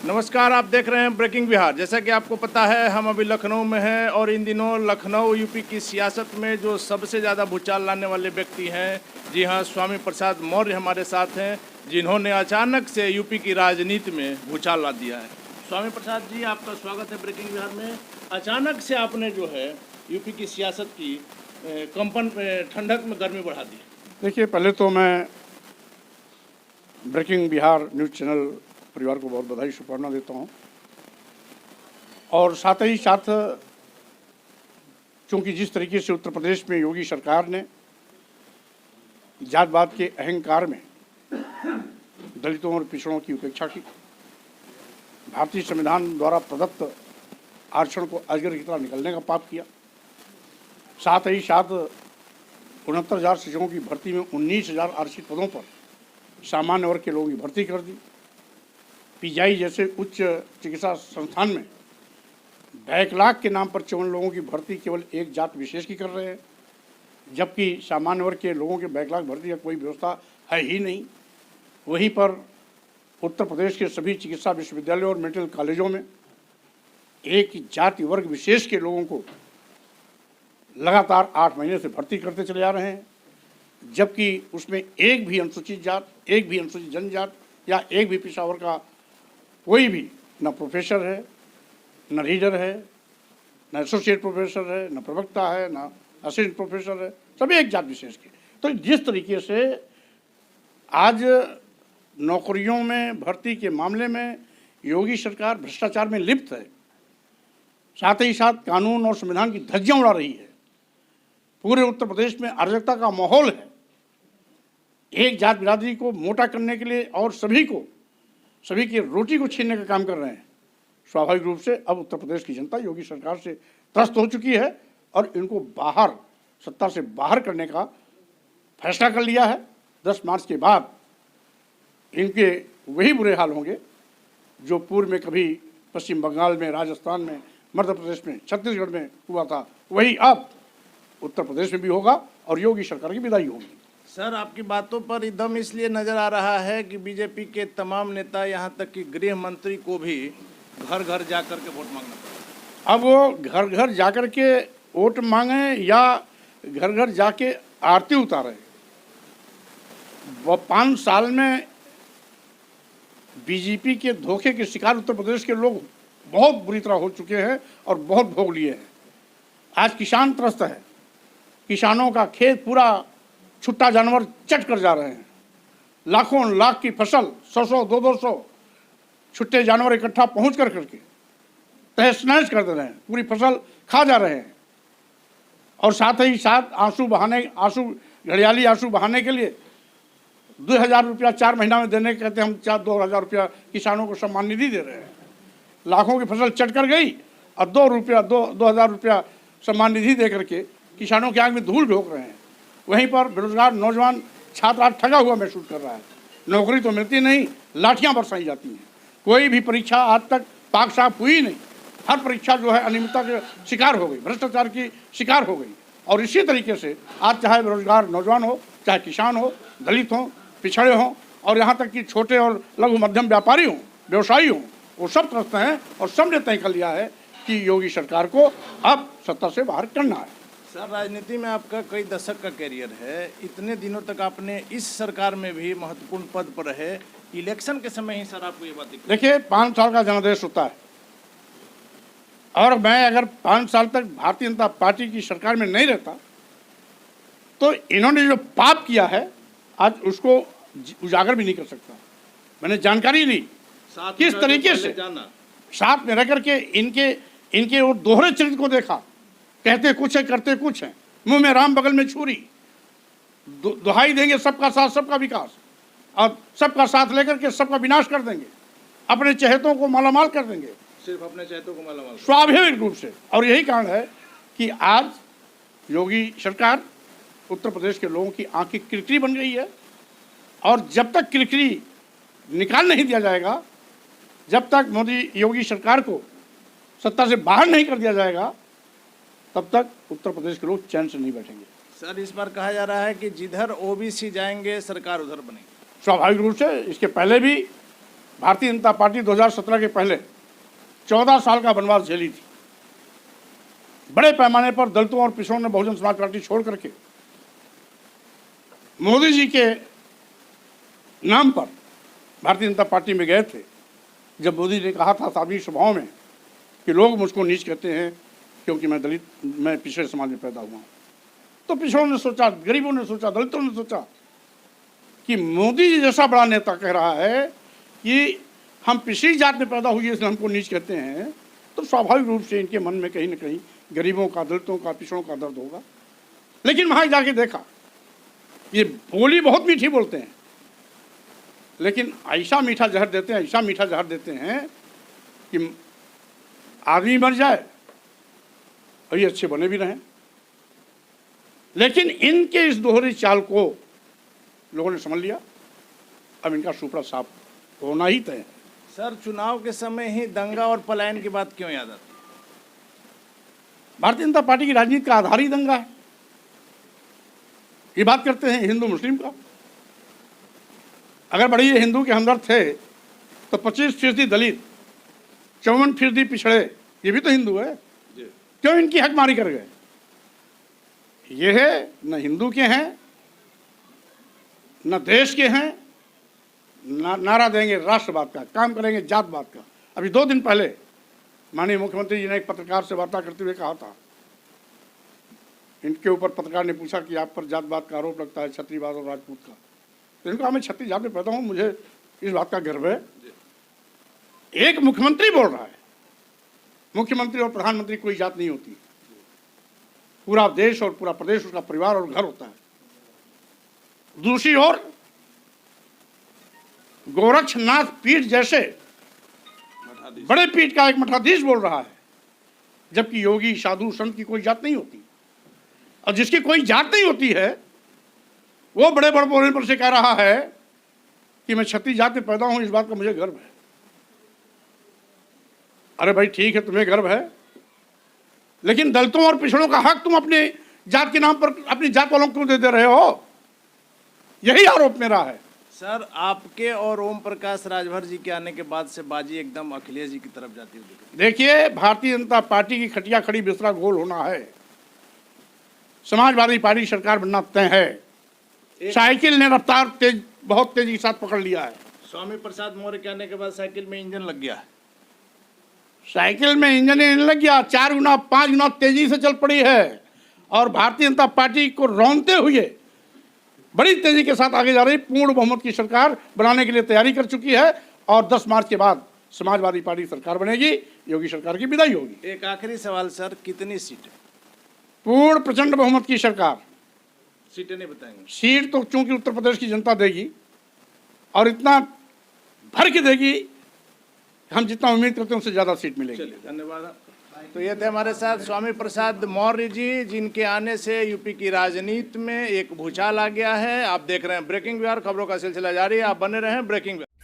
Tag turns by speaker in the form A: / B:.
A: नमस्कार, आप देख रहे हैं ब्रेकिंग बिहार। जैसा कि आपको पता है, हम अभी लखनऊ में हैं और इन दिनों लखनऊ यूपी की सियासत में जो सबसे ज़्यादा भूचाल लाने वाले व्यक्ति हैं, जी हाँ, स्वामी प्रसाद मौर्य हमारे साथ हैं, जिन्होंने अचानक से यूपी की राजनीति में भूचाल ला दिया है। स्वामी प्रसाद जी, आपका स्वागत है ब्रेकिंग बिहार में। अचानक से आपने जो है यूपी की सियासत की कंपन ठंडक में गर्मी बढ़ा दी।
B: देखिए, पहले तो मैं ब्रेकिंग बिहार न्यूज़ चैनल परिवार को बहुत बधाई शुभकामना देता हूं, और साथ ही साथ चूँकि जिस तरीके से उत्तर प्रदेश में योगी सरकार ने जातवाद के अहंकार में दलितों और पिछड़ों की उपेक्षा की, भारतीय संविधान द्वारा प्रदत्त आरक्षण को अजगर की तरह निकलने का पाप किया, साथ ही साथ 69,000 शिक्षकों की भर्ती में 19,000 आरक्षित पदों पर सामान्य वर्ग के लोगों की भर्ती कर दी, पीजीआई जैसे उच्च चिकित्सा संस्थान में बैकलॉग के नाम पर 54 लोगों की भर्ती केवल एक जात विशेष की कर रहे हैं, जबकि सामान्य वर्ग के लोगों के बैकलॉग भर्ती का कोई व्यवस्था है ही नहीं। वहीं पर उत्तर प्रदेश के सभी चिकित्सा विश्वविद्यालयों और मेडिकल कॉलेजों में एक जाति वर्ग विशेष के लोगों को लगातार 8 महीने से भर्ती करते चले आ रहे हैं, जबकि उसमें एक भी अनुसूचित जात, एक भी अनुसूचित जनजात या एक भी पिछड़ा वर्ग का कोई भी न प्रोफेसर है, न रीडर है, न एसोसिएट प्रोफेसर है, न प्रवक्ता है, न असिस्टेंट प्रोफेसर है, सभी एक जात विशेष के। तो जिस तरीके से आज नौकरियों में भर्ती के मामले में योगी सरकार भ्रष्टाचार में लिप्त है, साथ ही साथ कानून और संविधान की धज्जियां उड़ा रही है, पूरे उत्तर प्रदेश में अराजकता का माहौल है, एक जात बिरादरी को मोटा करने के लिए और सभी की रोटी को छीनने का काम कर रहे हैं। स्वाभाविक रूप से अब उत्तर प्रदेश की जनता योगी सरकार से त्रस्त हो चुकी है और इनको सत्ता से बाहर करने का फैसला कर लिया है। 10 मार्च के बाद इनके वही बुरे हाल होंगे जो पूर्व में कभी पश्चिम बंगाल में, राजस्थान में, मध्य प्रदेश में, छत्तीसगढ़ में हुआ था, वही अब उत्तर प्रदेश में भी होगा और योगी सरकार की विदाई होगी।
A: सर, आपकी बातों पर एकदम इसलिए नजर आ रहा है कि बीजेपी के तमाम नेता, यहाँ तक कि गृह मंत्री को भी घर घर जाकर के वोट मांगना पड़ा।
B: अब वो घर घर जाकर के वोट मांगे या घर घर जाके आरती उतारे, वो 5 साल में बीजेपी के धोखे के शिकार उत्तर प्रदेश के लोग बहुत बुरी तरह हो चुके हैं और बहुत भोग लिए हैं। आज किसान त्रस्त है, किसानों का खेत पूरा छुट्टा जानवर चट कर जा रहे हैं, लाखों लाख की फसल 100-100, 200-200 छुट्टे जानवर इकट्ठा पहुंच करके तहस नहस कर दे रहे हैं, पूरी फसल खा जा रहे हैं। और साथ ही साथ घड़ियाली आंसू बहाने के लिए 2,000 रुपया 4 महीना में देने के कहते हम 2,000 रुपया किसानों को सम्मान निधि दे रहे हैं। लाखों की फसल चट कर गई और 2,000 रुपया सम्मान निधि दे करके किसानों की आंख में धूल झोंक रहे हैं। वहीं पर बेरोजगार नौजवान छात्र आज ठगा हुआ महसूस कर रहा है, नौकरी तो मिलती नहीं, लाठियां बरसाई जाती हैं। कोई भी परीक्षा आज तक पाक साफ हुई नहीं, हर परीक्षा जो है अनियमितता के शिकार हो गई, भ्रष्टाचार की शिकार हो गई। और इसी तरीके से आज चाहे बेरोजगार नौजवान हो, चाहे किसान हो, दलित हों, पिछड़े हों, और यहाँ तक कि छोटे और लघु मध्यम व्यापारी हों, व्यवसायी हों, वो सब त्रस्त हैं और सबने तय कर लिया है कि योगी सरकार को अब सत्ता से बाहर करना है।
A: सर, राजनीति में आपका कई दशक का कैरियर है, इतने दिनों तक आपने इस सरकार में भी महत्वपूर्ण पद पर रहे, इलेक्शन के समय ही सर आपको ये बात दिखी?
B: देखिए, 5 साल का जनादेश होता है और मैं अगर 5 साल तक भारतीय जनता पार्टी की सरकार में नहीं रहता तो इन्होंने जो पाप किया है आज उसको उजागर भी नहीं कर सकता। मैंने जानकारी ली किस तरीके से साथ में रह करके इनके वो दोहरे चरित्र को देखा, कहते कुछ है करते कुछ है, मुंह में राम बगल में छुरी, दुहाई देंगे सबका साथ सबका विकास और सबका साथ लेकर के सबका विनाश कर देंगे, अपने चहेतों को मालामाल कर देंगे,
A: सिर्फ अपने चहेतों को मालामाल,
B: स्वाभाविक रूप से। और यही कारण है कि आज योगी सरकार उत्तर प्रदेश के लोगों की आंख की किरकिरी बन गई है और जब तक किरकिरी निकाल नहीं दिया जाएगा, जब तक मोदी योगी सरकार को सत्ता से बाहर नहीं कर दिया जाएगा, तब तक उत्तर प्रदेश के लोग चैन से नहीं बैठेंगे।
A: सर, इस बार कहा जा रहा है कि जिधर ओबीसी जाएंगे सरकार उधर बनेगी।
B: स्वाभाविक रूप से इसके पहले भी भारतीय जनता पार्टी 2017 के पहले 14 साल का वनवास झेली थी। बड़े पैमाने पर दलितों और पिछड़ों ने बहुजन समाज पार्टी छोड़ करके मोदी जी के नाम पर भारतीय जनता पार्टी में गए थे। जब मोदी जी ने कहा था सार्वजनिक सभाओं में कि लोग मुझको नीच कहते हैं क्योंकि मैं पिछड़े समाज में पैदा हुआ हूँ, तो पिछड़ों ने सोचा, गरीबों ने सोचा, दलितों ने सोचा कि मोदी जी जैसा बड़ा नेता कह रहा है कि हम पिछड़ी जात में पैदा हुए इसलिए हमको नीच कहते हैं, तो स्वाभाविक रूप से इनके मन में कहीं ना कहीं गरीबों का, दलितों का, पिछड़ों का दर्द होगा। लेकिन वहाँ जाके देखा, ये बोली बहुत मीठी बोलते हैं, लेकिन ऐसा मीठा जहर देते हैं, ऐसा मीठा जहर देते हैं कि आदमी मर जाए और ये अच्छे बने भी रहें। लेकिन इनके इस दोहरी चाल को लोगों ने समझ लिया। अब इनका सुपड़ा साफ होना ही तय है।
A: सर, चुनाव के समय ही दंगा और पलायन की बात क्यों याद आती?
B: भारतीय जनता पार्टी की राजनीति का आधार ही दंगा है। ये बात करते हैं हिंदू मुस्लिम का। अगर बड़े हिंदू के हमदर्द थे तो 25% दलित, 54% पिछड़े, ये भी तो हिंदू है, क्यों इनकी हकमारी कर गए? ये है न हिंदू के हैं, न देश के हैं, नारा देंगे राष्ट्रवाद का, काम करेंगे जातवाद का। अभी 2 दिन पहले माननीय मुख्यमंत्री जी ने एक पत्रकार से वार्ता करते हुए कहा था, इनके ऊपर पत्रकार ने पूछा कि आप पर जातवाद का आरोप लगता है, क्षत्रियवाद और राजपूत का। तो इनको मैं छत्तीस जात में पैदा हूँ, मुझे इस बात का गर्व है। एक मुख्यमंत्री बोल रहा है, मुख्यमंत्री और प्रधानमंत्री कोई जात नहीं होती, पूरा देश और पूरा प्रदेश उसका परिवार और घर होता है। दूसरी ओर गोरक्षनाथ पीठ जैसे बड़े पीठ का एक मठाधीश बोल रहा है, जबकि योगी, साधु, संत की कोई जात नहीं होती। और जिसकी कोई जात नहीं होती है वो बड़े बड़े बोलने पर से कह रहा है कि मैं छत्तीस जात में पैदा हूं, इस बात का मुझे गर्व है। अरे भाई ठीक है, तुम्हें गर्व है, लेकिन दलितों और पिछड़ों का हक तुम अपने जात के नाम पर अपनी जात वालों को दे रहे हो, यही आरोप मेरा है।
A: सर, आपके और ओम प्रकाश राजभर जी के आने के बाद से बाजी एकदम अखिलेश जी की तरफ जाती हुई दिख रही है।
B: देखिए, भारतीय जनता पार्टी की खटिया खड़ी बिस्तरा गोल होना है। समाजवादी पार्टी सरकार बनना तय है। साइकिल ने रफ्तार बहुत तेजी के साथ पकड़ लिया है।
A: स्वामी प्रसाद मौर्य के आने के बाद साइकिल में इंजन लग गया है।
B: साइकिल में इंजन लग गया, 4 गुना 5 गुना तेजी से चल पड़ी है और भारतीय जनता पार्टी को रौंदते हुए बड़ी तेजी के साथ आगे जा रही, पूर्ण बहुमत की सरकार बनाने के लिए तैयारी कर चुकी है। और 10 मार्च के बाद समाजवादी पार्टी सरकार बनेगी, योगी सरकार की विदाई होगी।
A: एक आखिरी सवाल सर, कितनी सीटें?
B: पूर्ण प्रचंड बहुमत की सरकार।
A: सीटें नहीं बताएंगे?
B: सीट तो चूंकि उत्तर प्रदेश की जनता देगी और इतना भर के देगी, हम जितना उम्मीद करते हैं उससे ज्यादा सीट मिलेगी।
A: चलिए, धन्यवाद। तो ये थे हमारे साथ स्वामी प्रसाद मौर्य जी, जिनके आने से यूपी की राजनीति में एक भूचाल आ गया है। आप देख रहे हैं ब्रेकिंग बिहार, खबरों का सिलसिला जारी है, आप बने रहें ब्रेकिंग बिहार।